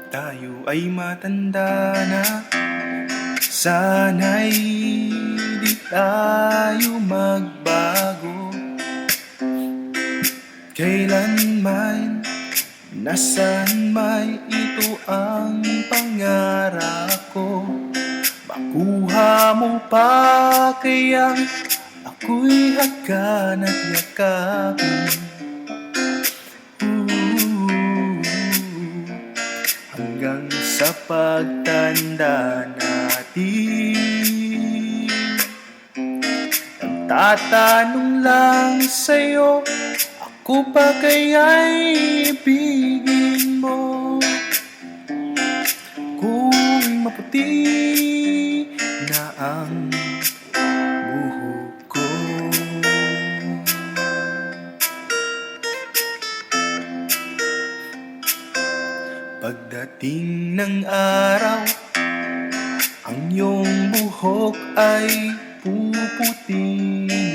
tayo ay matanda na. Sana'y di tayo magbago kailanman, nasaan may ito ang pangarap ko. Makuha mo pa kaya ako'y hagan at yakapin. Hanggang sa pagtanda natin, nagtatanong lang sa'yo, ako pa kaya'y ibigin mo? Kung maputi na ang buhok ko. Pagdating ng araw, ang iyong buhok ay puputi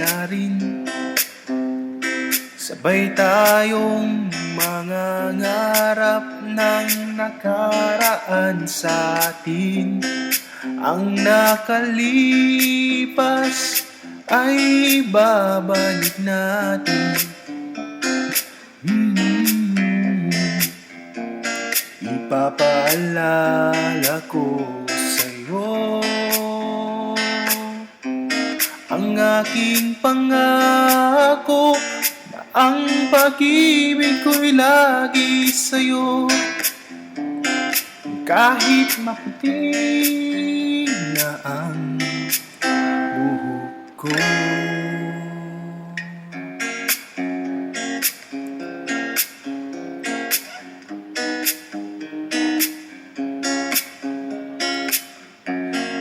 na rin. Sabay tayong mangangarap ng nakaraan sa atin. Ang nakalipas ay babalik natin. Ipapaalala ko sa'yo ang aking pangako, ang pag-ibig ko'y lagi sa'yo. Kahit maputi na ang buhok ko.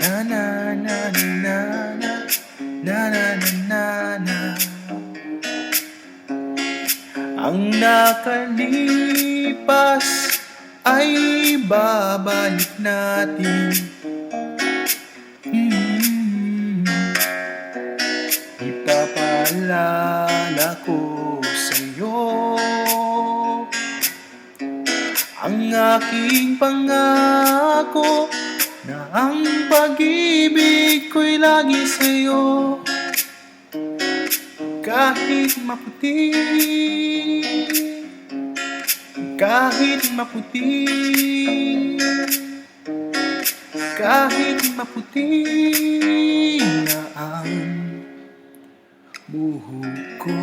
Na na na na na na na na na. Ang nakalipas ay babalik natin. Ipapaalala ko sa'yo ang aking pangako, na ang pag-ibig ko'y lagi sa'yo. Kahit maputi, kahit maputi, kahit maputi na ang buhok ko.